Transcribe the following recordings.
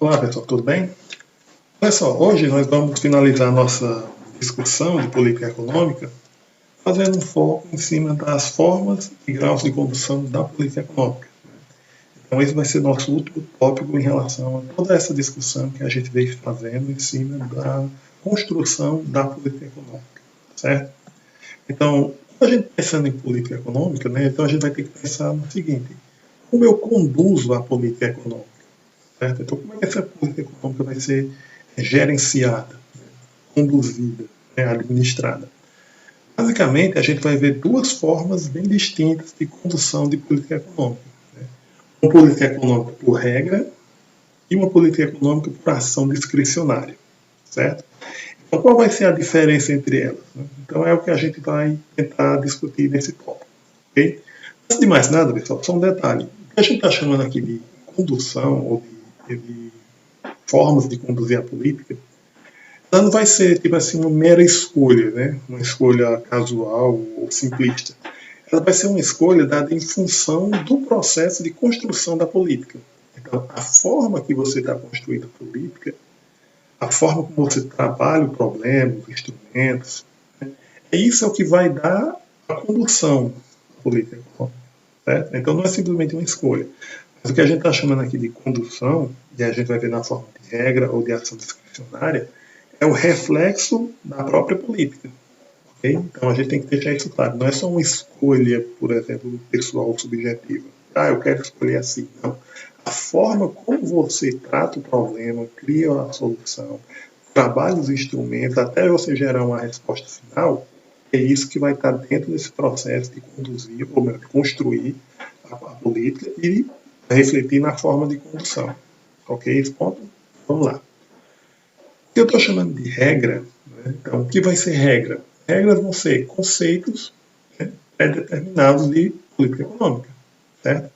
Olá pessoal, tudo bem? Olha só, hoje nós vamos finalizar nossa discussão de política econômica fazendo um foco em cima das formas e graus de condução da política econômica. Então esse vai ser nosso último tópico em relação a toda essa discussão que a gente veio fazendo em cima da construção da política econômica, certo? Então, quando a gente pensando em política econômica, né, então a gente vai ter que pensar no seguinte: como eu conduzo a política econômica? Certo? Então, como é que essa política econômica vai ser gerenciada, conduzida, administrada? Basicamente, a gente vai ver duas formas bem distintas de condução de política econômica. Né? Uma política econômica por regra e uma política econômica por ação discricionária. Certo? Então, qual vai ser a diferença entre elas? Né? Então, é o que a gente vai tentar discutir nesse tópico. Okay? Antes de mais nada, pessoal, só um detalhe. O que a gente está chamando aqui de condução ou de formas de conduzir a política, ela não vai ser tipo assim uma mera escolha, né? Uma escolha casual ou simplista. Ela vai ser uma escolha dada em função do processo de construção da política. Então, a forma que você está construindo a política, a forma como você trabalha o problema, os instrumentos, né? Isso é o que vai dar a condução da política. Certo? Então, não é simplesmente uma escolha. Mas o que a gente está chamando aqui de condução, e a gente vai ver na forma de regra ou de ação discricionária, é o reflexo da própria política. Okay? Então a gente tem que deixar isso claro. Não é só uma escolha, por exemplo, pessoal ou subjetiva. Eu quero escolher assim. Não. A forma como você trata o problema, cria a solução, trabalha os instrumentos, até você gerar uma resposta final, é isso que vai estar dentro desse processo de conduzir, ou melhor, de construir a política e refletir na forma de condução. Ok? Esse ponto? Vamos lá. O que eu estou chamando de regra, né? Então, o que vai ser regra? Regras vão ser conceitos, né, pré-determinados de política econômica. Certo?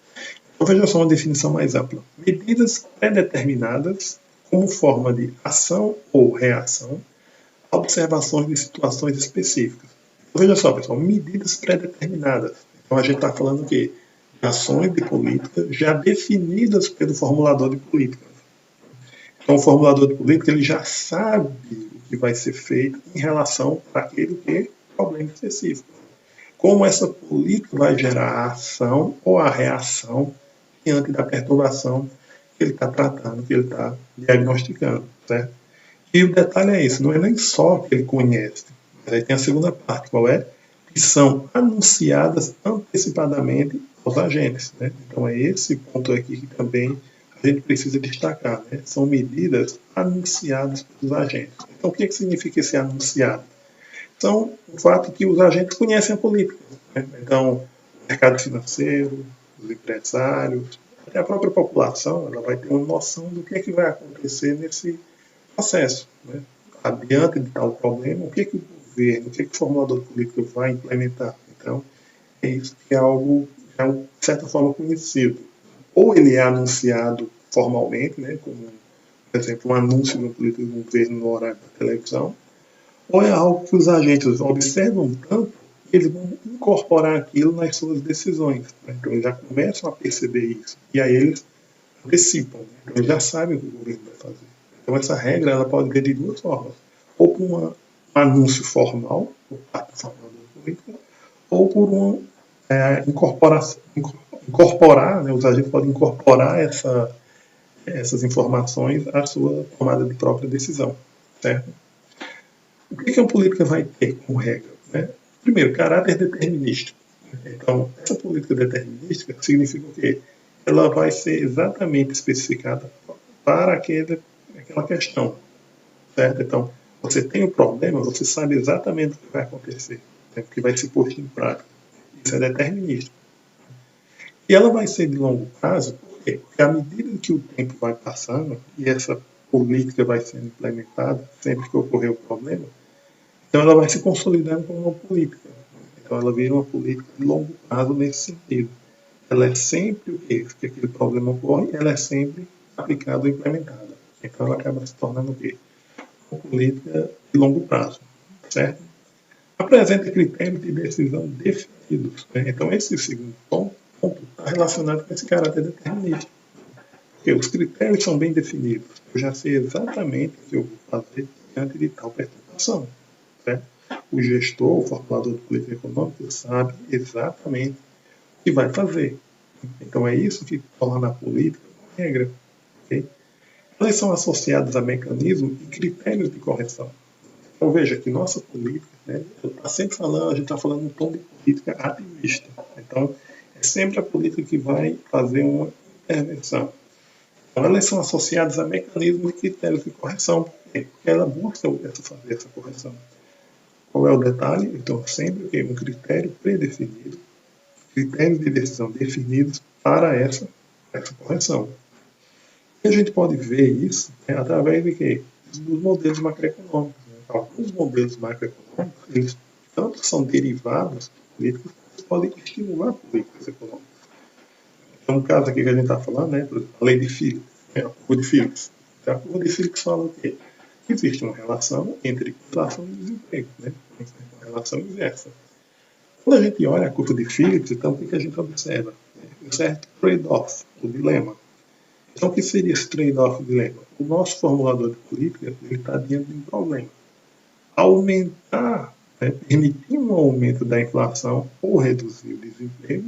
Então, veja só uma definição mais ampla. Medidas pré-determinadas como forma de ação ou reação a observações de situações específicas. Então, veja só, pessoal, medidas pré-determinadas. Então, a gente está falando o quê? Ações de política já definidas pelo formulador de política. Então, o formulador de política ele já sabe o que vai ser feito em relação àquele problema específico. Como essa política vai gerar a ação ou a reação diante da perturbação que ele está tratando, que ele está diagnosticando. Certo? E o detalhe é isso, não é nem só que ele conhece, mas aí tem a segunda parte, qual é? Que são anunciadas antecipadamente aos agentes. Né? Então é esse ponto aqui que também a gente precisa destacar. Né? São medidas anunciadas pelos agentes. Então o que significa esse anunciado? São o fato que os agentes conhecem a política. Né? Então o mercado financeiro, os empresários, até a própria população, ela vai ter uma noção do que vai acontecer nesse processo. Né? Adiante de tal problema, o que o governo, o que o formulador de política vai implementar? Então, é isso que é algo, já, de certa forma, conhecido. Ou ele é anunciado formalmente, né, como, por exemplo, um anúncio de uma política do governo no horário da televisão, ou é algo que os agentes observam tanto que eles vão incorporar aquilo nas suas decisões. Né? Então, eles já começam a perceber isso. E aí eles antecipam. Né? Então, eles já sabem o que o governo vai fazer. Então, essa regra ela pode vir de duas formas. Ou por um anúncio formal, por parte do formulador de política, ou por uma incorporar, né, os agentes podem incorporar essas informações à sua tomada de própria decisão. Certo? O que uma política vai ter como regra? Né? Primeiro, caráter determinístico. Então, essa política determinística significa o quê? Ela vai ser exatamente especificada para aquela questão. Certo? Então, você tem um problema, você sabe exatamente o que vai acontecer, né? O que vai ser posto em prática. Isso é determinístico. E ela vai ser de longo prazo, por quê? Porque à medida que o tempo vai passando e essa política vai sendo implementada, sempre que ocorrer o problema, então ela vai se consolidando como uma política. Então ela vira uma política de longo prazo nesse sentido. Ela é sempre o quê? Que aquele problema ocorre, ela é sempre aplicada ou implementada. Então ela acaba se tornando o quê? Uma política de longo prazo. Certo? Apresenta critérios de decisão definidos. Né? Então esse segundo ponto está relacionado com esse caráter determinista. Porque os critérios são bem definidos. Eu já sei exatamente o que eu vou fazer diante de tal perturbação. Certo? O gestor, o formulador de política econômica, sabe exatamente o que vai fazer. Então é isso que torna a política uma regra. Okay? Elas são associadas a mecanismos e critérios de correção. Então veja que nossa política, né, está sempre falando, a gente está falando um tom de política ativista. Então é sempre a política que vai fazer uma intervenção. Então elas são associadas a mecanismos e critérios de correção. Por quê? Porque ela busca fazer essa correção. Qual é o detalhe? Então sempre tem um critério predefinido, critérios de decisão definidos para essa correção. E a gente pode ver isso, né, através de quê? Dos modelos macroeconômicos. Né? Alguns modelos macroeconômicos, eles tanto são derivados políticos, podem estimular políticas econômicas. Então, no caso aqui que a gente está falando, né, por exemplo, a lei de Phillips, né, a curva de Phillips. Então, a curva de Phillips fala o quê? Existe uma relação entre inflação e desemprego, né? Uma relação inversa. Quando a gente olha a curva de Phillips, então o que a gente observa? Um certo trade-off, o dilema. Então, o que seria esse trade-off, o dilema? O nosso formulador de política está diante de um problema. Aumentar, né, permitir um aumento da inflação ou reduzir o desemprego,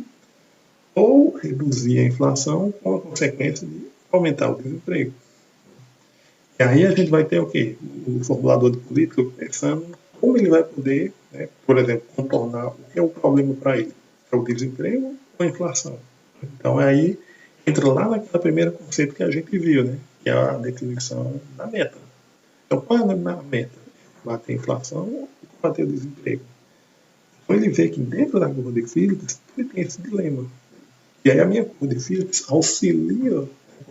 ou reduzir a inflação com a consequência de aumentar o desemprego. E aí a gente vai ter o quê? O formulador de política pensando como ele vai poder, né, por exemplo, contornar o que é o problema para ele. É o desemprego ou a inflação? Então aí entra lá naquele primeiro conceito que a gente viu, né, que é a definição da meta. Então qual é a meta? Bater a inflação ou bater o desemprego? Então ele vê que dentro da curva de Phillips ele tem esse dilema. E aí a minha curva de Phillips auxilia,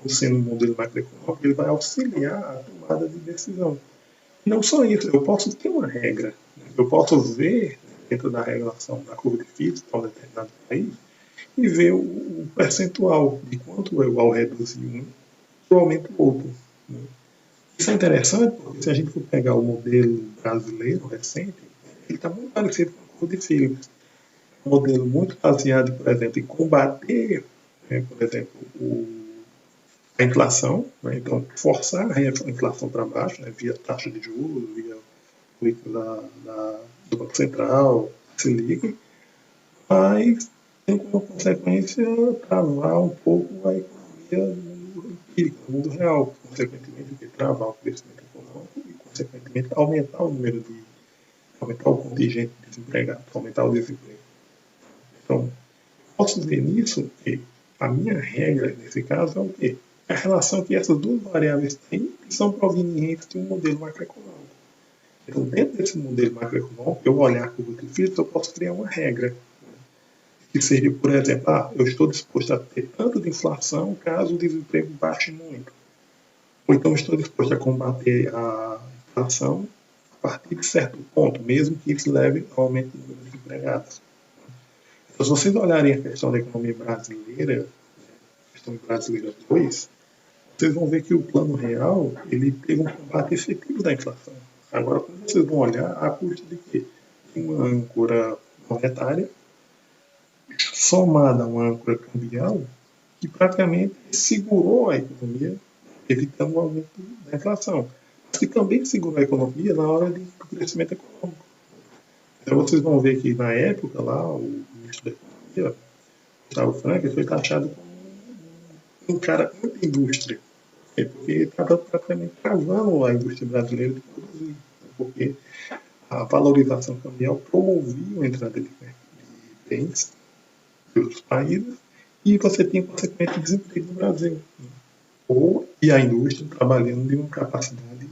sendo um modelo macroeconômico, ele vai auxiliar a tomada de decisão. Não só isso, eu posso ter uma regra. Eu posso ver, dentro da regulação da curva de Phillips para um determinado país, e ver o percentual de quanto eu, ao reduzir um, eu aumento o outro. Isso é interessante, porque se a gente for pegar o modelo brasileiro recente, ele está muito parecido com a curva de Phillips. Um modelo muito baseado, por exemplo, em combater, né, por exemplo, a inflação, né, então forçar a inflação para baixo, né, via taxa de juros, via política do Banco Central, Selic, mas tem como consequência travar um pouco a economia do mundo empírico, do mundo real, consequentemente travar o crescimento econômico e, consequentemente, aumentar o contingente de desempregados, aumentar o desemprego. Então, posso ver nisso que a minha regra, nesse caso, é o quê? A relação que essas duas variáveis têm são provenientes de um modelo macroeconômico. Então, dentro desse modelo macroeconômico, eu olhar a curva de Phillips, eu posso criar uma regra. Que seria, por exemplo, eu estou disposto a ter tanto de inflação caso o desemprego baixe muito. Ou então estou disposto a combater a inflação a partir de certo ponto, mesmo que isso leve ao aumento do número de desempregados. Então, se vocês olharem a questão da economia brasileira, a questão brasileira 2, vocês vão ver que o plano real ele teve um combate efetivo da inflação. Agora, quando vocês vão olhar, a custa de quê? De uma âncora monetária somada a uma âncora cambial que praticamente segurou a economia, evitando o aumento da inflação. Mas que também segurou a economia na hora do crescimento econômico. Então vocês vão ver que na época lá, o ministro da Economia, Gustavo Frank, foi taxado como um cara anti-indústria. Porque estava praticamente travando a indústria brasileira de produzir. Porque a valorização cambial promovia a entrada de bens de outros países e você tinha consequentemente desemprego no Brasil. E a indústria trabalhando de uma capacidade.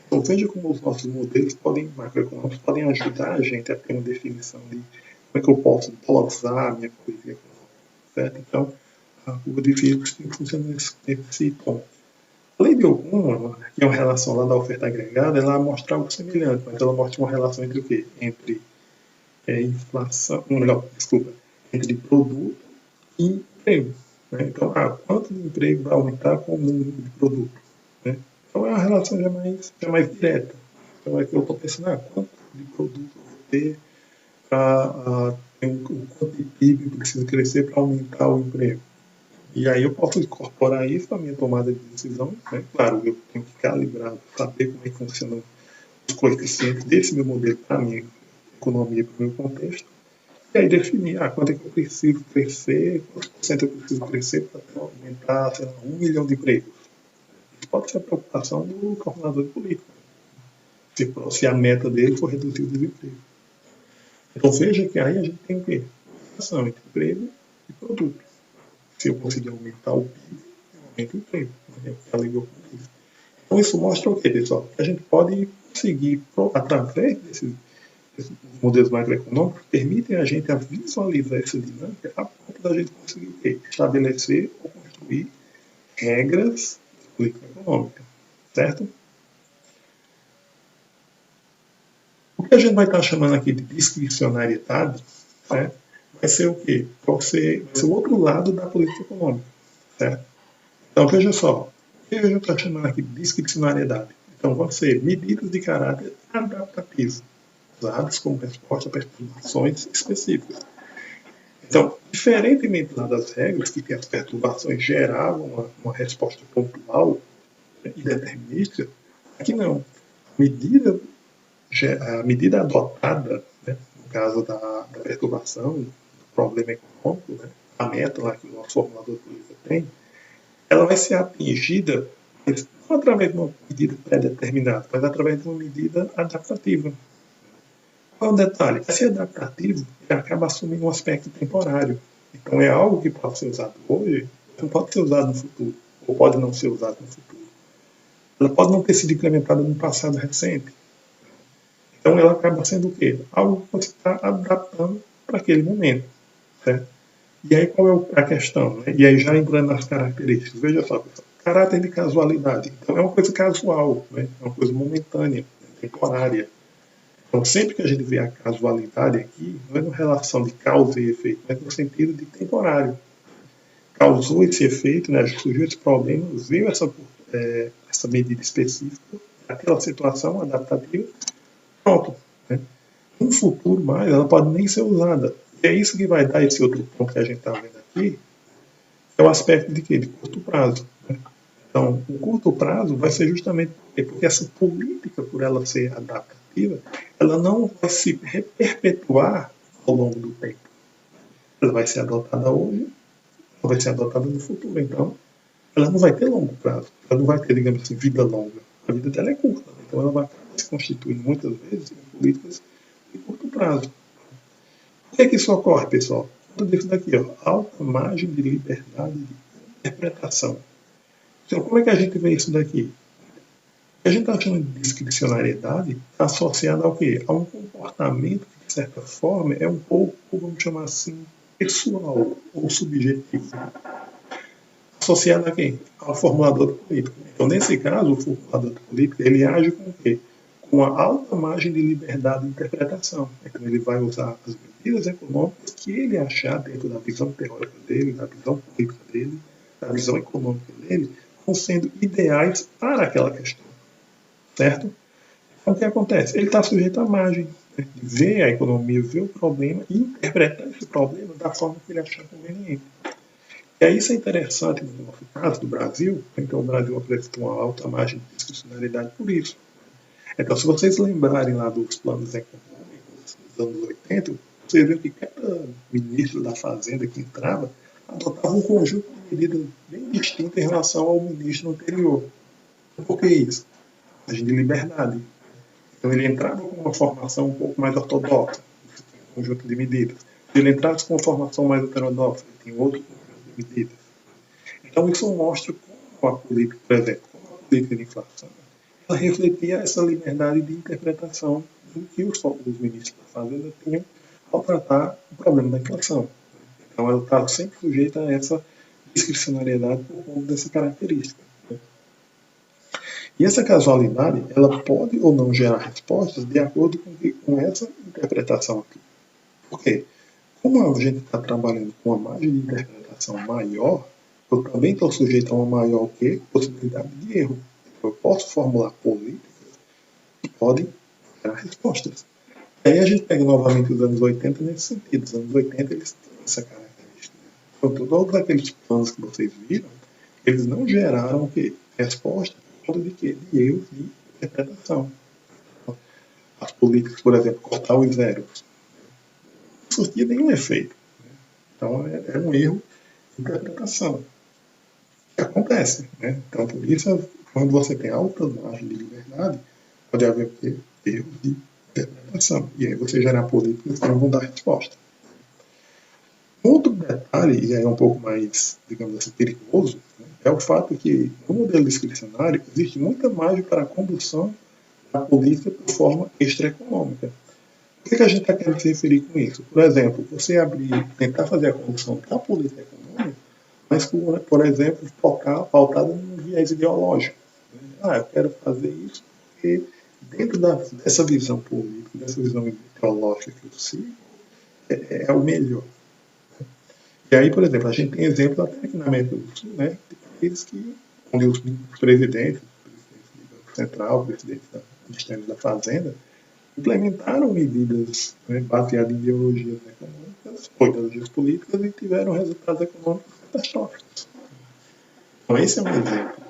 Então veja como os nossos modelos macroeconômicos podem ajudar a gente a ter uma definição de como é que eu posso dosar a minha política econômica. Certo? Então, a curva de Phillips tem que funcionar nesse ponto. A lei de Ogum, que é uma relação lá da oferta agregada, ela mostra algo semelhante, mas ela mostra uma relação entre o quê? Entre inflação, entre produto e emprego. Né? Então, quanto de emprego vai aumentar com o número de produto? Né? Então, é uma relação já mais direta. Então, é que eu estou pensando, quanto de produto eu vou ter para ter quanto de PIB precisa crescer para aumentar o emprego? E aí eu posso incorporar isso na minha tomada de decisão, né? Claro, eu tenho que calibrar, saber como é que funcionam os coeficientes desse meu modelo para a minha economia, para o meu contexto, e aí definir quanto é que eu preciso crescer, quanto por cento eu preciso crescer para aumentar, sei lá, 1 milhão de empregos. Isso pode ser a preocupação do coordenador de política, se a meta dele for reduzir o desemprego. Então veja que aí a gente tem o quê? Relação entre emprego e produto. Se eu conseguir aumentar o PIB, eu aumento o emprego. É o que a lei diz. Então isso mostra o quê, pessoal? Que a gente pode conseguir, através desses modelos macroeconômicos, permitem a gente a visualizar essa dinâmica a ponto da gente conseguir o quê? Estabelecer ou construir regras de política econômica. Certo? O que a gente vai estar chamando aqui de discricionariedade, certo? Vai ser o quê? Vai ser o outro lado da política econômica. Certo? Então, veja só, o que a gente está chamando aqui de discricionariedade? Então, vão ser medidas de caráter adaptativo, usadas como resposta a perturbações específicas. Então, diferentemente lá das regras, que as perturbações geravam uma resposta pontual e determinística, aqui não. A medida adotada, né, no caso da perturbação, do problema econômico, né, a meta lá que o nosso formulador político tem, ela vai ser atingida não através de uma medida pré-determinada, mas através de uma medida adaptativa. Qual é o detalhe? Esse adaptativo acaba assumindo um aspecto temporário. Então é algo que pode ser usado hoje, não pode ser usado no futuro, ou pode não ser usado no futuro. Ela pode não ter sido implementada no passado recente. Então ela acaba sendo o quê? Algo que você está adaptando para aquele momento. Certo? E aí qual é a questão? Né? E aí já entrando nas características, veja só, pessoal, caráter de casualidade. Então é uma coisa casual, né? É uma coisa momentânea, temporária. Então sempre que a gente vê a casualidade aqui, não é uma relação de causa e efeito, mas no sentido de temporário. Causou esse efeito, né? Surgiu esse problema, veio essa medida específica, aquela situação adaptativa, pronto. Né? No futuro mais, ela pode nem ser usada. E é isso que vai dar esse outro ponto que a gente está vendo aqui, é o aspecto de quê? De curto prazo. Né? Então, o curto prazo vai ser justamente porque essa política, por ela ser adaptativa, ela não vai se perpetuar ao longo do tempo. Ela vai ser adotada hoje, ela vai ser adotada no futuro. Então, ela não vai ter longo prazo. Ela não vai ter, digamos assim, vida longa. A vida dela é curta. Então, ela vai se constituindo muitas vezes em políticas de curto prazo. Por que isso ocorre, pessoal? Tudo isso daqui, ó, alta margem de liberdade de interpretação. Então, como é que a gente vê isso daqui? O que a gente está chamando de discricionariedade está associado ao quê? A um comportamento que, de certa forma, é um pouco, vamos chamar assim, pessoal ou subjetivo. Associado a quem? Ao formulador de política. Então, nesse caso, o formulador de política, ele age com o quê? Com a alta margem de liberdade de interpretação. Então, ele vai usar as medidas econômicas que ele achar dentro da visão teórica dele, da visão política dele, da visão econômica dele, como sendo ideais para aquela questão. Certo? Então, o que acontece? Ele está sujeito à margem, né, de ver a economia, ver o problema e interpretar esse problema da forma que ele achar conveniente. E aí isso é interessante no nosso caso do Brasil, então o Brasil apresentou uma alta margem de discricionalidade por isso. Então, se vocês lembrarem lá dos planos econômicos dos anos 80, vocês viram que cada ministro da Fazenda que entrava adotava um conjunto de medidas bem distintas em relação ao ministro anterior. Por que isso? Margem de liberdade. Então, ele entrava com uma formação um pouco mais ortodoxa, um conjunto de medidas. Se ele entrasse com uma formação mais heterodoxa, ele tinha outro conjunto de medidas. Então, isso mostra como a política, por exemplo, como a política de inflação, ela refletia essa liberdade de interpretação do que os ministros da Fazenda tinham ao tratar o problema da inflação. Então, ela está sempre sujeita a essa discricionariedade por conta dessa característica. E essa casualidade, ela pode ou não gerar respostas de acordo com essa interpretação aqui. Por quê? Como a gente está trabalhando com uma margem de interpretação maior, eu também estou sujeito a uma maior possibilidade de erro. Eu posso formular políticas que podem gerar respostas. E aí a gente pega novamente os anos 80 nesse sentido. Os anos 80 eles têm essa característica. Então, todos aqueles planos que vocês viram, eles não geraram o quê? Resposta por conta de quê? De erros de interpretação. As políticas, por exemplo, cortar os zeros, não surtia nenhum efeito. Então, é um erro de interpretação. Que acontece. Né? Então, por isso, quando você tem altas margens de liberdade, pode haver o quê? Erros de interpretação. E aí você gera políticas que não vão dar resposta. Outro detalhe, e é um pouco mais, digamos assim, perigoso, né, é o fato que no modelo discricionário existe muita margem para a condução da política por forma extraeconômica. O que a gente está querendo se referir com isso? Por exemplo, você tentar fazer a condução da política econômica, mas, por exemplo, pautada num viés ideológico. Eu quero fazer isso porque dentro dessa visão política, dessa visão ideológica que eu sigo, é o melhor. E aí, por exemplo, a gente tem exemplos até aqui na América do Sul, né, de países onde os presidentes do Banco Central, presidentes do Ministério da Fazenda, implementaram medidas, né, baseadas em ideologias econômicas ou ideologias políticas e tiveram resultados econômicos catastróficos. Então, esse é um exemplo.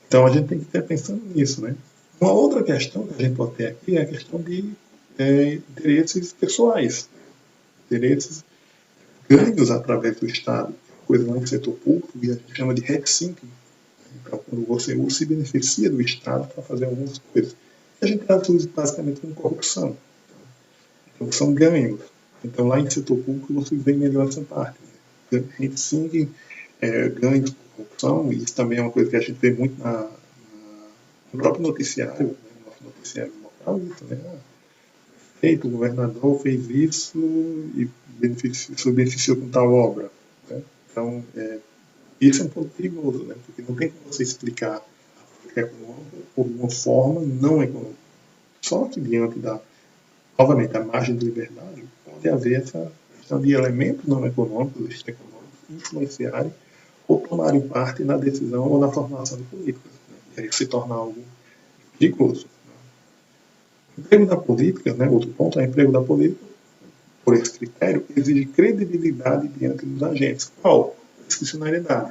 Então, a gente tem que estar pensando nisso. Né? Uma outra questão que a gente pode ter aqui é a questão de interesses pessoais, interesses ganhos através do Estado, coisa lá no setor público, que a gente chama de head sinking. Então, quando você se beneficia do Estado para fazer algumas coisas. A gente traduz basicamente como corrupção. Então, são ganhos. Então, lá em setor público, você vê melhor essa parte. Head sinking, ganhos por corrupção, e isso também é uma coisa que a gente vê muito no próprio noticiário, né, no nosso noticiário local, isso, né? O governador fez isso e se beneficiou com tal obra. Né? Então, isso é um pouco perigoso, né? Porque não tem como você explicar a política econômica por uma forma não econômica. Só que diante novamente, a margem de liberdade, pode haver essa questão de elementos não econômicos, extra-econômicos, influenciarem ou tomarem parte na decisão ou na formação de políticas. Né? E aí se torna algo perigoso. Emprego da política, né, outro ponto é emprego da política, por esse critério, exige credibilidade diante dos agentes. Qual? Discricionariedade.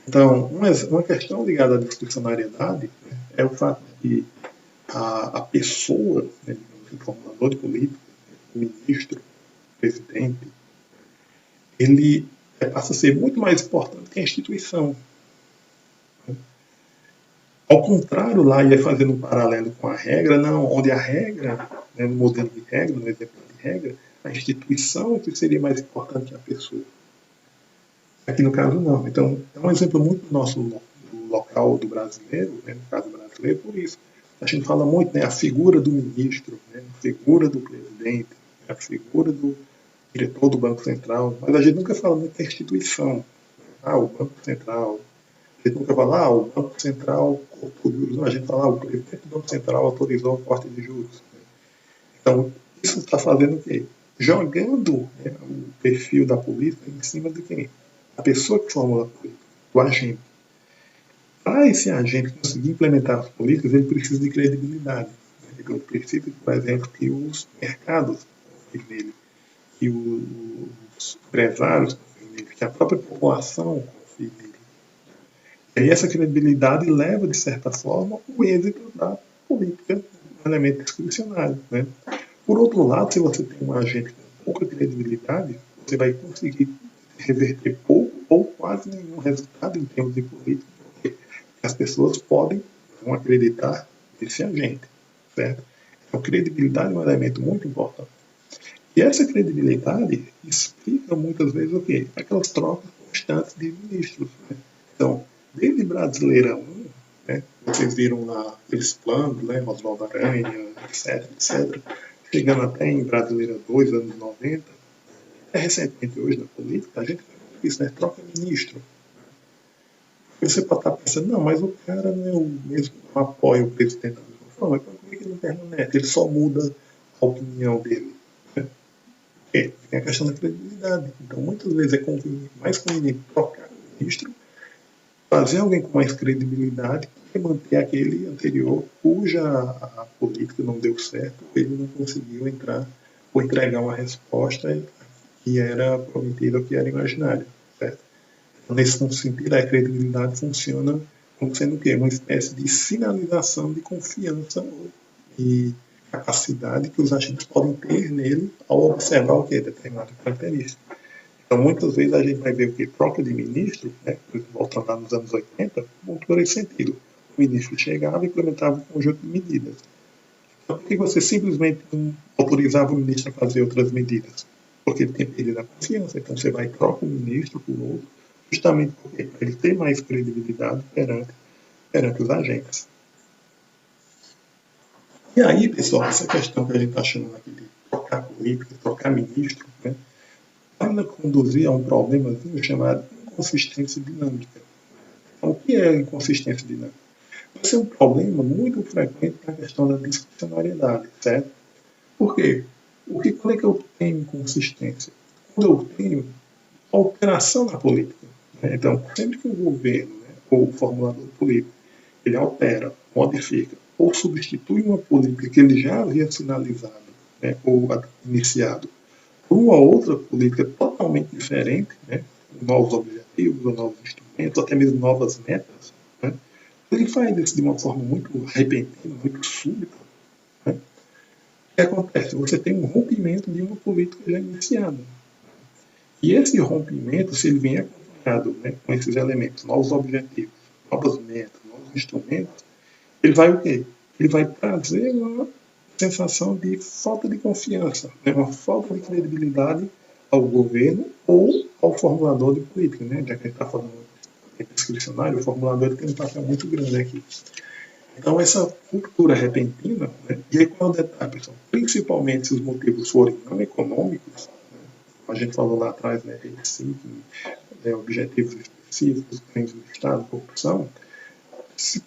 Então, uma questão ligada à discricionariedade é o fato de que a pessoa, né, o formulador de política, o ministro, o presidente, ele passa a ser muito mais importante que a instituição. Ao contrário, lá ia fazendo um paralelo com a regra, não, onde a regra, né, no modelo de regra, no exemplo de regra, a instituição que seria mais importante que a pessoa. Aqui no caso, não. Então, é um exemplo muito do nosso do local do brasileiro, né, no caso brasileiro, por isso. A gente fala muito, né, a figura do ministro, né, a figura do presidente, a figura do diretor do Banco Central, mas a gente nunca fala muito da instituição. O Banco Central. A gente nunca fala, o Banco Central cortou juros. Não, a gente fala, o presidente do Banco Central autorizou o corte de juros. Então, isso está fazendo o quê? Jogando, né, o perfil da política em cima de quem? A pessoa que formula a política, o agente. Para esse agente conseguir implementar as políticas, ele precisa de credibilidade. Ele precisa, por exemplo, que os mercados confiem nele, que os empresários confiem nele, que a própria população confie nele. E aí essa credibilidade leva, de certa forma, o êxito da política, um elemento discricionário. Né? Por outro lado, se você tem um agente com pouca credibilidade, você vai conseguir reverter pouco ou quase nenhum resultado em termos de política, porque as pessoas podem não acreditar nesse agente, certo? Então, credibilidade é um elemento muito importante. E essa credibilidade explica muitas vezes o quê? Aquelas trocas constantes de ministros. Né? Então, desde Brasileirão, né? Vocês viram lá aqueles planos, né? Oswaldo Aranha, etc. Chegando até em Brasileira 2, anos 90. Recentemente, hoje, na política, a gente fez isso, né? Troca ministro. Você pode estar pensando, não, mas o cara não é o mesmo que apoia o presidente da mesma forma, então como é que ele não permanece? Ele só muda a opinião dele. Né? Tem a questão da credibilidade. Então, muitas vezes é mais conveniente trocar o ministro, fazer alguém com mais credibilidade e manter aquele anterior cuja a política não deu certo, ele não conseguiu entrar ou entregar uma resposta que era prometida ou que era imaginária, certo? Então, nesse sentido, a credibilidade funciona como sendo o quê? Uma espécie de sinalização de confiança e capacidade que os agentes podem ter nele ao observar o quê? Determinada característica. Então, muitas vezes a gente vai ver o que? Troca de ministro, né? Voltando lá nos anos 80, muito por esse sentido. O ministro chegava e implementava um conjunto de medidas. Então, por que você simplesmente não autorizava o ministro a fazer outras medidas? Porque ele tinha perdido a confiança. Então, você vai e troca o ministro por outro, justamente porque para ele ter mais credibilidade perante os agentes. E aí, pessoal, essa questão que a gente está chamando aqui de trocar política, trocar ministro, né, ainda conduzir a um problema chamado inconsistência dinâmica. Então, o que é inconsistência dinâmica? Vai ser um problema muito frequente na questão da discricionariedade, certo? Por quê? Quando é que eu tenho inconsistência? Quando eu tenho alteração na política. Né? Então, sempre que o governo, né, ou o formulador político, ele altera, modifica ou substitui uma política que ele já havia sinalizado, né, ou iniciado, por uma outra política totalmente diferente, né, novos objetivos, ou novos instrumentos, até mesmo novas metas, né, ele faz isso de uma forma muito repentina, muito súbita. Né? O que acontece? Você tem um rompimento de uma política já iniciada. E esse rompimento, se ele vem acompanhado, né, com esses elementos, novos objetivos, novas metas, novos instrumentos, ele vai o quê? Ele vai trazer uma sensação de falta de confiança, né, uma falta de credibilidade ao governo ou ao formulador de política, né? Já que a gente está falando de discricionário, o formulador tem um papel muito grande aqui. Então, essa ruptura repentina, né, e aí qual é o detalhe, pessoal? Principalmente se os motivos forem não econômicos, a gente falou lá atrás, né, objetivos específicos, crimes do Estado, corrupção,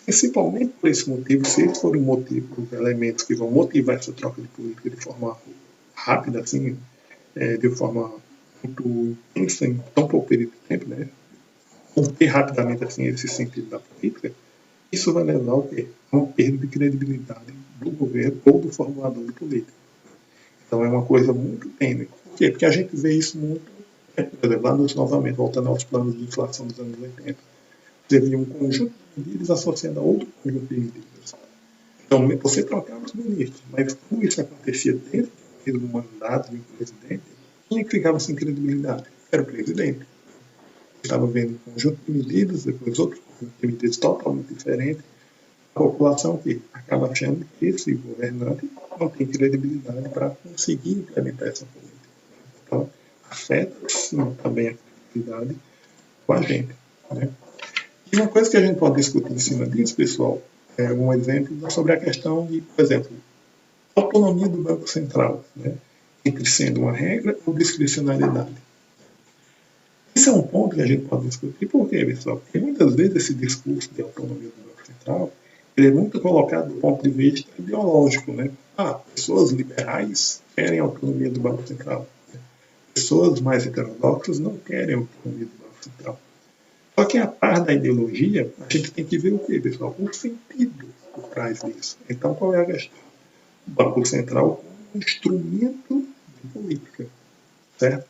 principalmente por esse motivo, se eles forem motivos, elementos que vão motivar essa troca de política de forma rápida, assim, de forma muito intensa, em tão pouco período de tempo, né, romper rapidamente assim, esse sentido da política, isso vai levar ao quê? A uma perda de credibilidade do governo ou do formulador de política. Então é uma coisa muito tênue. Por quê? Porque a gente vê isso muito, por exemplo, lá novamente, voltando aos planos de inflação dos anos 80, teve um conjunto de medidas associado a outro conjunto de medidas. Então, você trocava os ministros, mas como isso acontecia dentro do mandato do presidente, quem é que ficava sem credibilidade? Era o presidente. Estava vendo um conjunto de medidas, depois outro conjunto de medidas totalmente diferentes. A população que acaba achando que esse governante não tem credibilidade para conseguir implementar essa política. Então, afeta, sim, também a credibilidade com a gente. Né? E uma coisa que a gente pode discutir em cima disso, pessoal, é um exemplo sobre a questão de, por exemplo, autonomia do Banco Central, né? Entre sendo uma regra ou discricionalidade. Esse é um ponto que a gente pode discutir. Por quê, pessoal? Porque muitas vezes esse discurso de autonomia do Banco Central ele é muito colocado do ponto de vista ideológico. Né? Pessoas liberais querem a autonomia do Banco Central. Pessoas mais heterodoxas não querem a autonomia do Banco Central. Só que a par da ideologia, a gente tem que ver o quê, pessoal? O sentido por trás disso. Então, qual é a questão? O Banco Central como um instrumento de política, certo?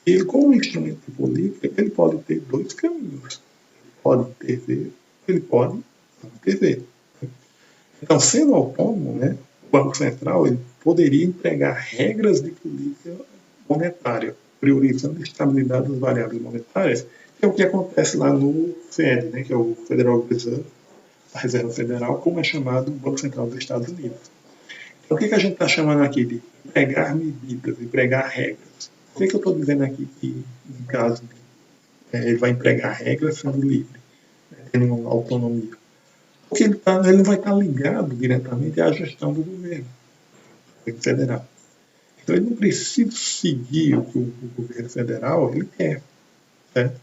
E como instrumento de política, ele pode ter dois caminhos. Ele pode intervir, ele pode não intervir. Então, sendo autônomo, né, o Banco Central ele poderia empregar regras de política monetária, priorizando a estabilidade das variáveis monetárias, que é o que acontece lá no FED, né, que é o Federal Reserve, a Reserva Federal, como é chamado o Banco Central dos Estados Unidos. Então, o que a gente está chamando aqui de empregar medidas, empregar regras? Por que eu estou dizendo aqui que, no caso, ele vai empregar regras sendo livre, tendo uma autonomia? Porque ele não vai estar ligado diretamente à gestão do governo federal. Então ele não precisa seguir o que o governo federal ele quer. Certo?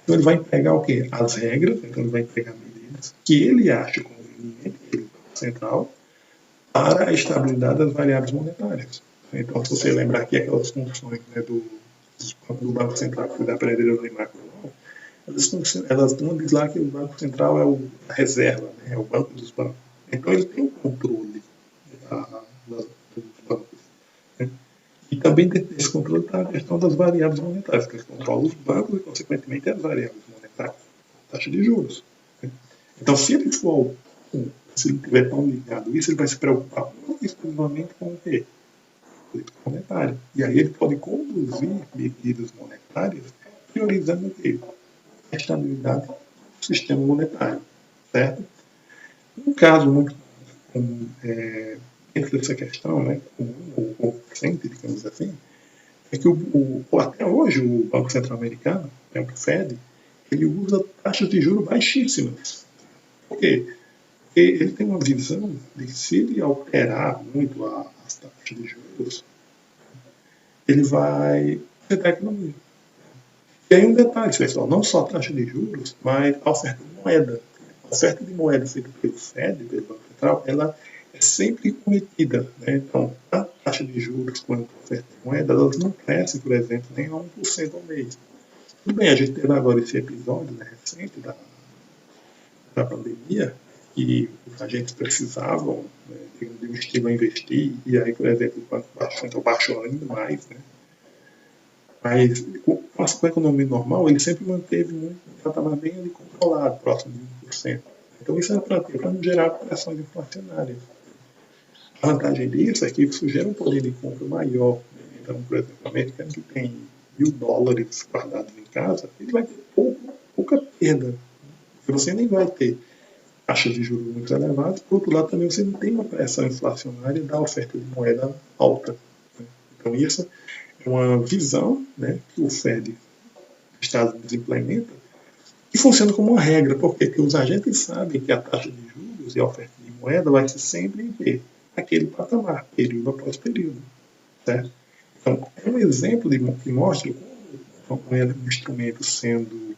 Então ele vai empregar o quê? As regras, então ele vai empregar medidas que ele acha conveniente, ele, central, para a estabilidade das variáveis monetárias. Então, se você lembrar aqui aquelas funções, né, do Banco Central que vocês aprenderam no macroeconômico, elas diz lá que o Banco Central é a reserva, né, é o banco dos bancos. Então ele tem o controle dos bancos. Né? E também dentro desse controle está a questão das variáveis monetárias, que controla os bancos e, consequentemente, as variáveis monetárias, taxa de juros. Então, se ele for, se ele estiver tão ligado a isso, ele vai se preocupar exclusivamente com o quê? Política monetária. E aí ele pode conduzir medidas monetárias priorizando o quê? A estabilidade do sistema monetário, certo? Um caso muito comum dentro dessa questão, né, comum ou recente, digamos assim, é que até hoje o Banco Central Americano, o Fed, ele usa taxas de juros baixíssimas. Por quê? Porque ele tem uma visão de que se ele alterar muito as taxas de juros, ele vai afetar a economia. E aí um detalhe, pessoal, não só a taxa de juros, mas a oferta de moeda. A oferta de moeda feita pelo Fed, pelo Banco Central, ela é sempre cometida. Né? Então, a taxa de juros quanto a oferta de moeda, elas não crescem, por exemplo, nem a 1% ao mês. Tudo bem, a gente teve agora esse episódio, né, recente da pandemia, que os agentes precisavam, né, de um estímulo a investir, e aí, por exemplo, o Banco Central baixou ainda mais, né? Mas com a economia normal, ele sempre manteve um patamar bem ali controlado, próximo de 1%. Então isso era para não gerar pressões inflacionárias. A vantagem disso é que isso gera um poder de compra maior. Então, por exemplo, o americano que tem $1.000 guardados em casa, ele vai ter pouca perda. Porque você nem vai ter taxas de juros muito elevadas, por outro lado também você não tem uma pressão inflacionária da oferta de moeda alta. Então isso é uma visão, né, que o Fed dos Estados Unidos implementa e funciona como uma regra. Por quê? Porque os agentes sabem que a taxa de juros e a oferta de moeda vai ser sempre em quê? Aquele patamar, período após período. Certo? Então, é um exemplo que mostra como um instrumento sendo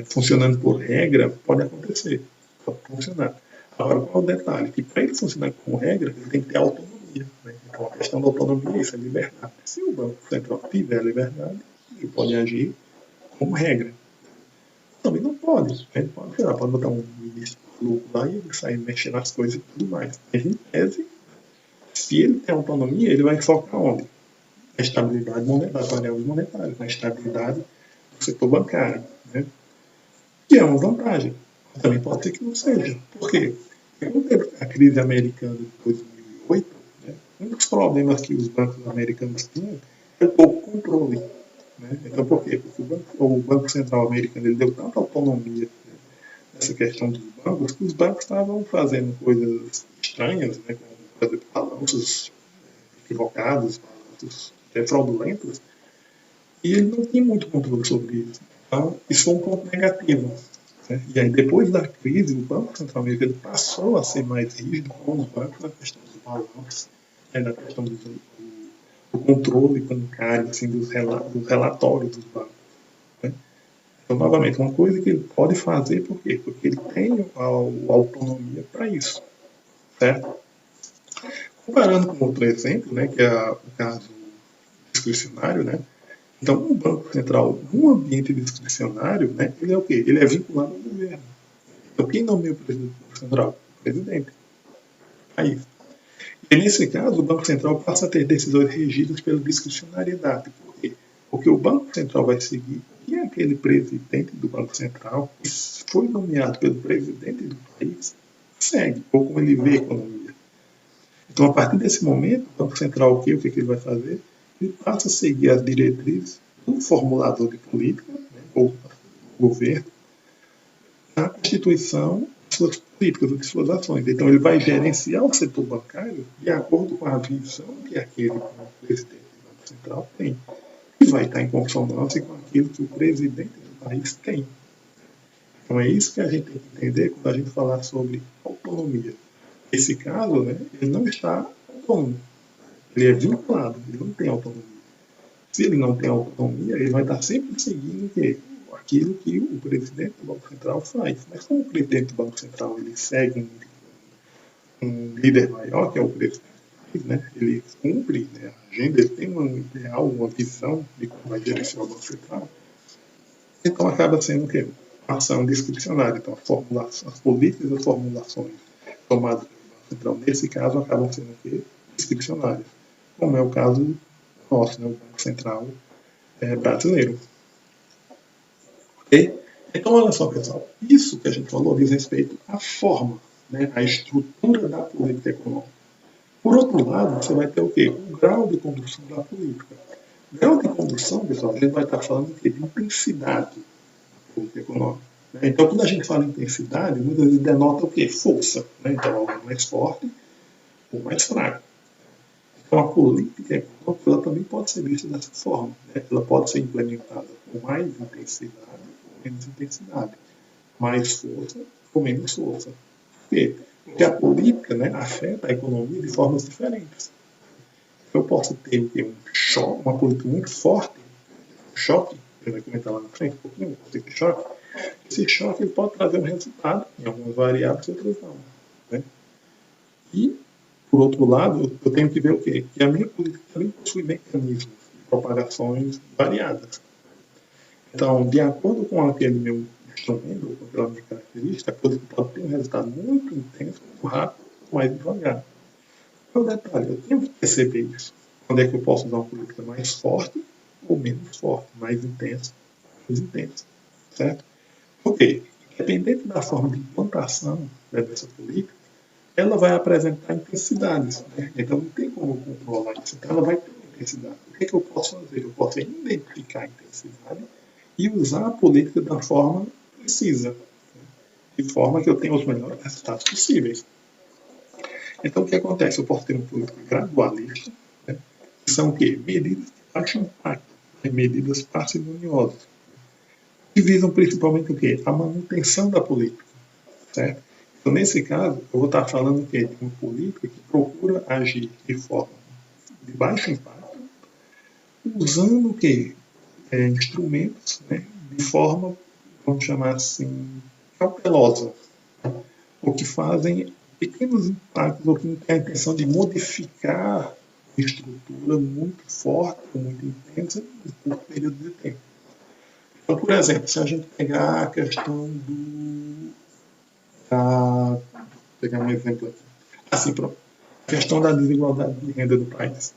funcionando por regra pode acontecer, pode funcionar. Agora, qual o detalhe? Que para ele funcionar como regra, ele tem que ter autonomia. Né? Então, a questão da autonomia, isso é liberdade. Se o Banco Central tiver liberdade, ele pode agir como regra. Também não pode. Ele pode, sei lá, pode botar um ministro louco lá e ele sair mexendo nas coisas e tudo mais. Mas, em tese, se ele tem autonomia, ele vai focar onde? Na estabilidade monetária, variáveis monetárias, na estabilidade do setor bancário. Né? Que é uma vantagem. Mas também pode ser que não seja. Por quê? Porque quando teve a crise americana de 2008, né, um dos problemas que os bancos americanos tinham é o pouco controle. Né? Então, por quê? Porque o Banco Central americano ele deu tanta autonomia, né, nessa questão dos bancos, que os bancos estavam fazendo coisas estranhas, né, como, por exemplo, balanços equivocados, balanços fraudulentos, e ele não tinha muito controle sobre isso. Então, isso foi um ponto negativo. Né? E aí, depois da crise, o Banco Central americano passou a ser mais rígido com os bancos na questão dos balanços, né, na questão do controle bancário, assim, dos relatórios dos bancos. Né? Então, novamente, uma coisa que ele pode fazer, por quê? Porque ele tem a autonomia para isso. Certo? Comparando com outro exemplo, né, que é o caso discricionário, né? Então, o Banco Central, num ambiente discricionário, né, ele é o quê? Ele é vinculado ao governo. Então, quem nomeia o presidente do Banco Central? O presidente. Aí. E nesse caso, o Banco Central passa a ter decisões regidas pela discricionariedade. Por quê? Porque o Banco Central vai seguir quem é aquele presidente do Banco Central que foi nomeado pelo presidente do país, segue, ou como ele vê a economia. Então, a partir desse momento, o Banco Central, o que ele vai fazer? Ele passa a seguir as diretrizes do formulador de política, né, ou do governo, na constituição de suas políticas, de suas ações. Então, ele vai gerenciar o setor bancário de acordo com a visão que aquele presidente do Banco Central tem, e vai estar em consonância com aquilo que o presidente do país tem. Então, é isso que a gente tem que entender quando a gente falar sobre autonomia. Nesse caso, né, ele não está autônomo. Ele é vinculado, ele não tem autonomia. Se ele não tem autonomia, ele vai estar sempre seguindo aquilo que o presidente do Banco Central faz. Mas como o presidente do Banco Central ele segue um líder maior, que é o presidente, né, ele cumpre, né, a agenda, ele tem um ideal, uma visão de como vai gerenciar o Banco Central, então acaba sendo o quê? Uma ação discricionária. Então, as políticas e as formulações tomadas pelo Banco Central, nesse caso, acabam sendo o quê? Discricionárias. como é o caso nosso, né, o Banco Central brasileiro. Ok? Então, olha só, pessoal, isso que a gente falou diz respeito à forma, né, à estrutura da política econômica. Por outro lado, você vai ter o quê? O grau de condução da política. O grau de condução, pessoal, a gente vai estar falando de intensidade da política econômica. Né? Então, quando a gente fala em intensidade, muitas vezes denota o quê? Força. Né? Então, algo mais forte ou mais fraco. Então, a política econômica ela também pode ser vista dessa forma. Né? Ela pode ser implementada com mais intensidade ou menos intensidade. Mais força ou menos força. Por quê? Porque a política, né, afeta a economia de formas diferentes. Eu posso ter um choque, uma política muito forte, um choque, eu vou comentar lá na frente, um pouquinho, esse choque. Esse choque ele pode trazer um resultado em algumas variáveis e outras não. Né? E, por outro lado, eu tenho que ver o quê? Que a minha política também possui mecanismos de propagações variadas. Então, de acordo com aquele meu instrumento, ou com aquela minha característica, a política pode ter um resultado muito intenso, muito rápido, mais devagar. O detalhe, eu tenho que perceber isso. Quando é que eu posso usar uma política mais forte ou menos forte, mais intensa, menos intensa, certo? Ok, independente da forma de implantação, né, dessa política, ela vai apresentar intensidades. Né? Então não tem como controlar isso. Então ela vai ter intensidade. O que eu posso fazer? Eu posso identificar a intensidade e usar a política da forma precisa, né? De forma que eu tenha os melhores resultados possíveis. Então, o que acontece? Eu posso ter uma política gradualista, né, que são o quê? Medidas de baixo impacto, né, medidas parcimoniosas, que visam principalmente o quê? A manutenção da política, certo? Então, nesse caso, eu vou estar falando o quê? De uma política que procura agir de forma de baixo impacto, usando o quê? Instrumentos, né, de forma, vamos chamar assim, cautelosa, o que fazem pequenos impactos ou que não tem a intenção de modificar a estrutura muito forte, muito intensa, em curto período de tempo. Então, por exemplo, se a gente pegar a questão do. Vou pegar um exemplo aqui. Assim, pronto. A questão da desigualdade de renda do país.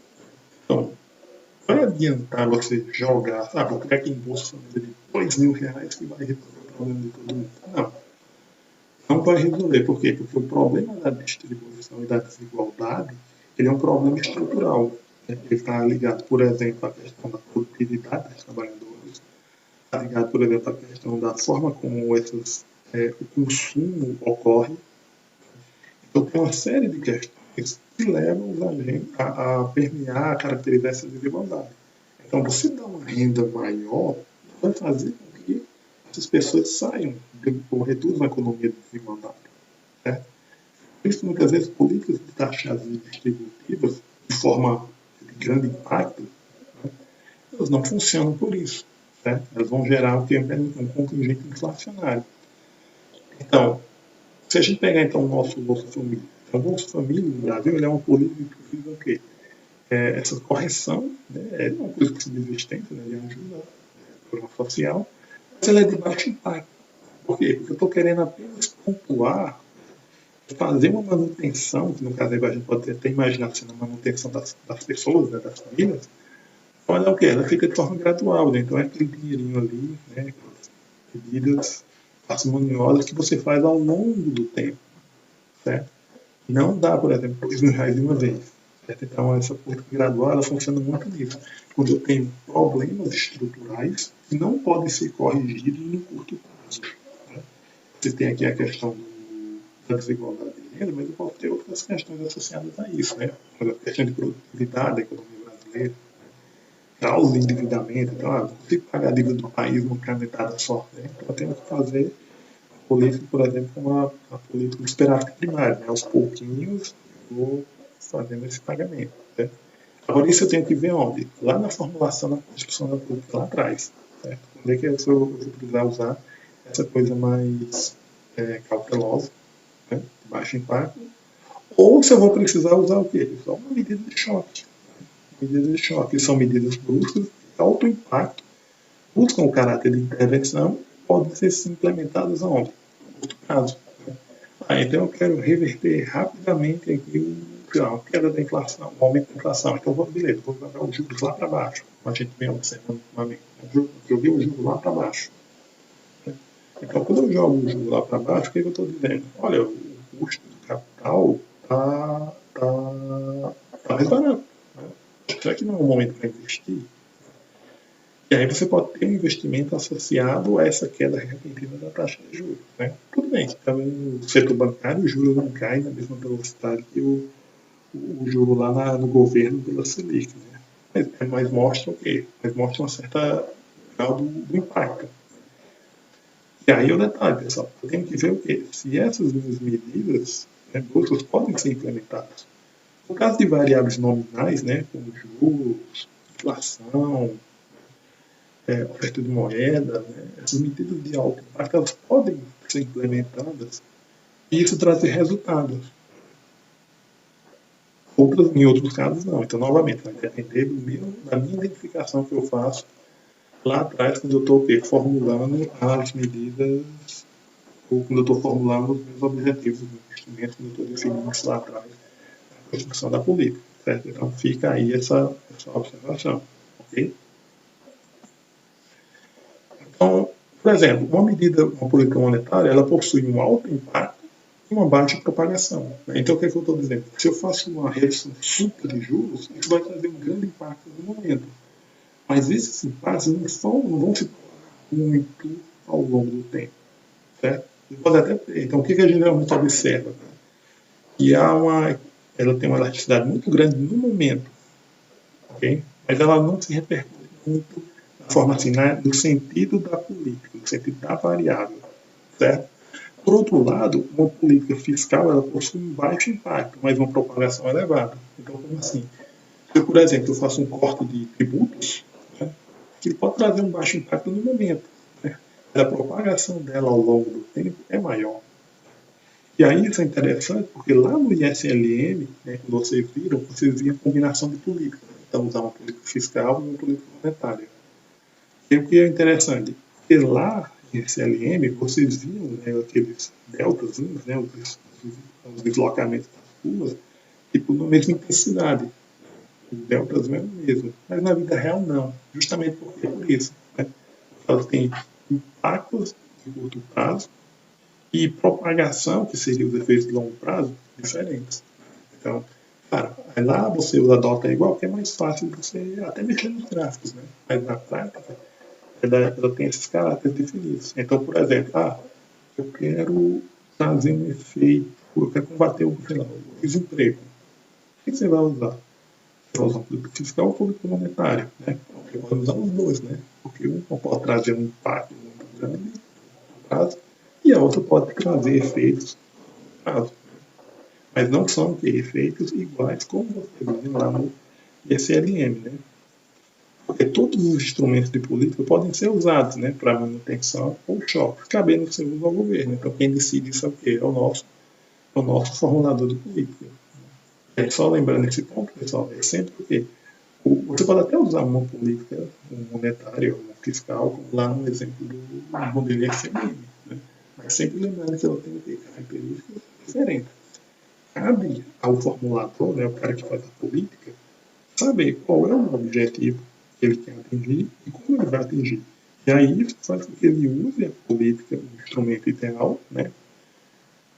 Então, vai adiantar você jogar, vou criar aqui em bolsa família de R$ 2.000 que vai resolver o problema de todo mundo. Não. Não vai resolver. Por quê? Porque o problema da distribuição e da desigualdade ele é um problema estrutural. Ele está ligado, por exemplo, à questão da produtividade dos trabalhadores, está ligado, por exemplo, à questão da forma como o consumo ocorre. Então, tem uma série de questões que levam os agentes a permear, a caracterizar essa desigualdade. Então, você dá uma renda maior, vai fazer com que essas pessoas saiam ou reduzam a economia de desigualdade. Certo? Por isso, muitas vezes, políticas de taxas distributivas, de forma de grande impacto, né, elas não funcionam por isso. Certo? Elas vão gerar um contingente inflacionário. Então, se a gente pegar então o nosso Bolsa Família, então, o Bolsa Família no Brasil ele é uma política que visa o quê? Essa correção, né, é uma coisa que subsistente, né, de ajuda programa social, mas ela é de baixo impacto. Por quê? Porque eu estou querendo apenas pontuar, fazer uma manutenção, que no caso a gente pode até imaginar sendo a manutenção das pessoas, né, das famílias, olha o que? Ela fica de forma gradual, né? Então é aquele dinheirinho ali, né, medidas parcimoniosas que você faz ao longo do tempo, certo? Não dá, por exemplo, R$ 2.000 de uma vez. Certo? Então, essa política gradual ela funciona muito nisso. Quando eu tenho problemas estruturais que não podem ser corrigidos no curto prazo. Né? Você tem aqui a questão da desigualdade de renda, mas eu posso ter outras questões associadas a isso. Né? A questão de produtividade da economia brasileira, grau de endividamento. Então, não consigo pagar a dívida do país numa canetada só. Né? Então, eu tenho que fazer política, por exemplo, como a política do superávit primário. Né? Aos pouquinhos, eu vou fazendo esse pagamento. Né? Agora, isso eu tenho que ver onde? Lá na formulação da Constituição da política, lá atrás. Certo? Onde é que eu vou precisar usar essa coisa mais cautelosa, né? De baixo impacto, ou se eu vou precisar usar o quê? Só uma medida de choque. Medidas de choque são medidas bruscas, de alto impacto, buscam o caráter de intervenção, podem ser implementadas aonde? No curto prazo. Então eu quero reverter rapidamente aqui sei lá, uma queda da inflação, um aumento da inflação. Então, beleza, vou jogar os juros lá para baixo. Como a gente vem observando ultimamente. Joguei o juro lá para baixo. Então, quando eu jogo o juro lá para baixo, o que eu estou dizendo? Olha, o custo do capital tá mais barato. Né? Será que não é um momento para investir? E aí você pode ter um investimento associado a essa queda repentina da taxa de juros. Né? Tudo bem, também no setor bancário o juro não cai na mesma velocidade que o juro lá no governo pela Selic. Né? Mas mostra o quê? Mas mostra uma certa grau do impacto. E aí o detalhe, pessoal, eu tenho que ver o quê? Se essas minhas medidas bruscas podem ser implementadas. No caso de variáveis nominais, né, como juros, inflação, oferta de moeda, né, essas medidas de alto impacto elas podem ser implementadas e isso trazer resultados. Em outros casos, não. Então, novamente, vai depender da minha identificação que eu faço lá atrás, quando eu estou formulando as medidas, ou quando eu estou formulando os meus objetivos, os meus instrumentos, quando eu estou definindo isso lá atrás, a construção da política. Certo? Então, fica aí essa observação. Ok? Então, por exemplo, uma política monetária, ela possui um alto impacto e uma baixa propagação. Então, o que é que eu estou dizendo? Se eu faço uma redução súbita de juros, isso vai trazer um grande impacto no momento. Mas esses impactos não vão se tornar muito ao longo do tempo. Certo? Pode até ter. Então, o que a gente realmente observa? Que ela tem uma elasticidade muito grande no momento, okay? Mas ela não se repercute muito da forma assim, no sentido da política, no sentido da variável. Certo? Por outro lado, uma política fiscal ela possui um baixo impacto, mas uma propagação elevada. Então, como assim? Se eu, por exemplo, eu faço um corte de tributos, né, que pode trazer um baixo impacto no momento. Né? A propagação dela ao longo do tempo é maior. E aí isso é interessante, porque lá no ISLM, né, quando vocês viram a combinação de políticas. Então, usar uma política fiscal e uma política monetária. E o que é interessante? Porque lá em ISLM, vocês viam né, aqueles deltazinhos, né, os deslocamentos das curvas, tipo, na mesma intensidade. Os deltas é o mesmo. Mas na vida real, não. Justamente por isso. Né? Elas têm impactos de curto prazo e propagação, que seria os efeitos de longo prazo, diferentes. Então, cara, aí lá você adota igual, que é mais fácil você até mexer nos gráficos, né? Mas na prática, ela tem esses caráteres definidos. Então, por exemplo, eu quero trazer um efeito, eu quero combater o desemprego. O que você vai usar? Você vai usar política fiscal ou política monetária? Né? Você pode usar os dois, né? Porque um pode trazer um impacto muito grande no prazo, e a outra pode trazer efeitos prazo. Mas não são efeitos iguais como você viu lá no ISLM. Né? Porque todos os instrumentos de política podem ser usados né, para manutenção ou choque, cabendo ser uso ao governo. Então quem decide isso é o quê? É o nosso formulador de política. Só lembrando esse ponto, pessoal, é sempre o quê? Você pode até usar uma política monetária ou fiscal, como lá no exemplo do modelo ISLM. Né? Mas sempre lembrando que ela tem características diferentes. Cabe ao formulador, né, o cara que faz a política, saber qual é o objetivo que ele quer atingir e como ele vai atingir. E aí isso faz com que ele use a política, o instrumento ideal, né?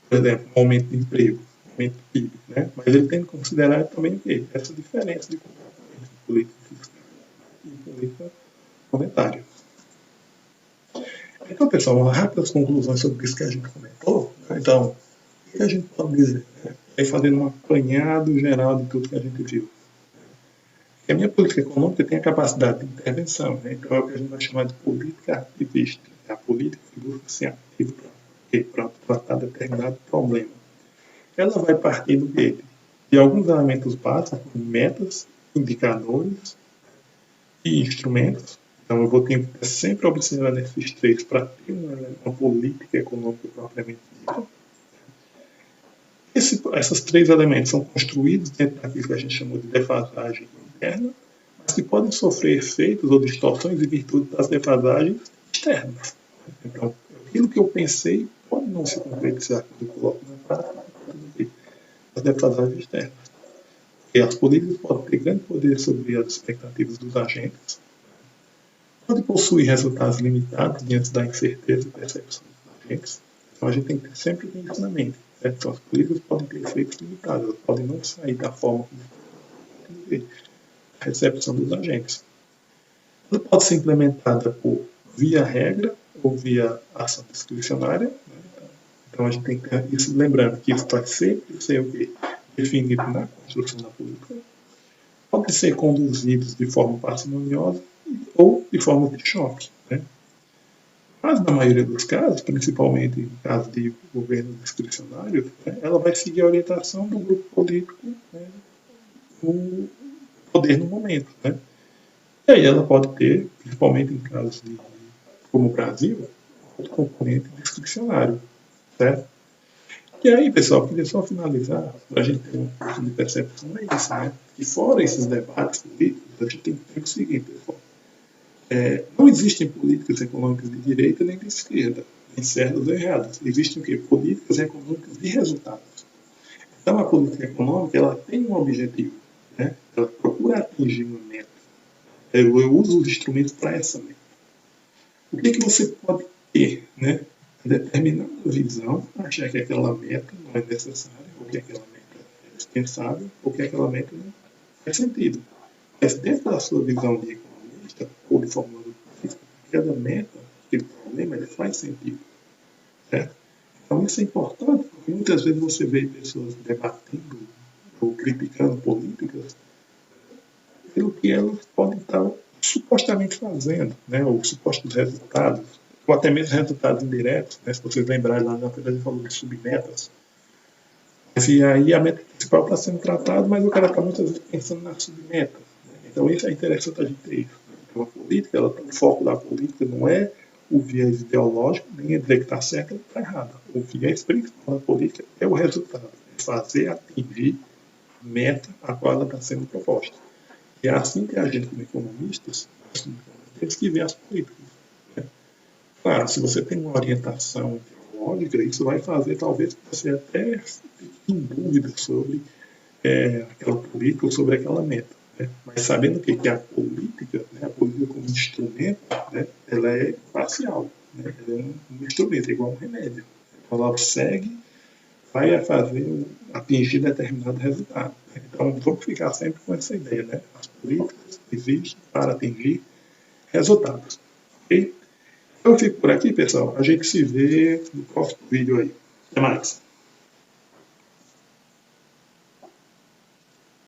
Por exemplo, um aumento de emprego, um aumento de PIB, né? Mas ele tem que considerar também o quê? Essa diferença de política fiscal e política monetária. Então, pessoal, rápidas conclusões sobre isso que a gente comentou. Né? Então, o que a gente pode dizer? Aí fazendo um apanhado geral de tudo que a gente viu. A minha política econômica tem a capacidade de intervenção, né? Então é o que a gente vai chamar de política ativista, a política que busca ser ativa para tratar determinado problema. Ela vai partir do quê? De alguns elementos básicos, como metas, indicadores e instrumentos. Então eu vou ter que sempre observar esses três para ter uma política econômica propriamente dita. Esses três elementos são construídos dentro daquilo que a gente chamou de defasagem interna, mas que podem sofrer efeitos ou distorções em virtude das defasagens externas. Então, aquilo que eu pensei pode não se concretizar quando eu coloco na prática, as defasagens externas. E as políticas podem ter grande poder sobre as expectativas dos agentes, pode possuir resultados limitados diante da incerteza e percepção dos agentes. Então a gente tem que ter sempre isso na mente. Certo? Então as políticas podem ter efeitos limitados, elas podem não sair da forma como a recepção dos agentes. Ela pode ser implementada via regra ou via ação discricionária. Né? Então a gente tem que ter isso, lembrando que isso vai sempre ser o quê? Definido na construção da política. Pode ser conduzidos de forma parcimoniosa ou de forma de choque. Né? Mas, na maioria dos casos, principalmente em casos de governo discricionário, né, ela vai seguir a orientação do grupo político, né, o poder no momento. Né? E aí ela pode ter, principalmente em casos como o Brasil, outro componente discricionário. Certo? E aí, pessoal, queria só finalizar, para a gente ter um pouco de percepção, é isso, né? Que fora esses debates políticos, a gente tem que ter o seguinte, pessoal. Não existem políticas econômicas de direita nem de esquerda, nem certas ou erradas. Existem o quê? Políticas econômicas de resultados. Então, a política econômica, ela tem um objetivo, né? Ela procura atingir uma meta. Eu uso os instrumentos para essa meta. O que você pode ter, né? Determinada visão, achar que aquela meta não é necessária, ou que aquela meta é dispensável, ou que aquela meta não faz sentido. Mas dentro da sua visão de economista, ou de formador político, aquela meta, aquele problema, ele faz sentido. Certo? Então isso é importante, porque muitas vezes você vê pessoas debatendo ou criticando políticas pelo que elas podem estar supostamente fazendo, né? Ou supostos resultados, ou até mesmo resultados indiretos, né? Se vocês lembrarem lá na frente, a gente falou de submetas. E aí a meta principal está sendo tratada, mas o cara está muitas vezes pensando na submeta. Né? Então isso é interessante a gente ter isso. Então a política, o foco da política não é o viés ideológico, nem é dizer que está certo ou está errado. O viés principal da política é o resultado, é fazer atingir a meta a qual ela está sendo proposta. E é assim que a gente, como economistas, temos que ver as políticas. Né? Claro, se você tem uma orientação ideológica, isso vai fazer talvez que você até fique em dúvida sobre aquela política ou sobre aquela meta. Né? Mas sabendo que a política, né, a política como instrumento, né, ela é parcial. Né? Ela é um instrumento, é igual um remédio. Ela segue, vai atingir determinado resultado. Então, vamos ficar sempre com essa ideia, né? As políticas existem para atingir resultados. Ok? Eu fico por aqui, pessoal. A gente se vê no próximo vídeo aí. Até mais.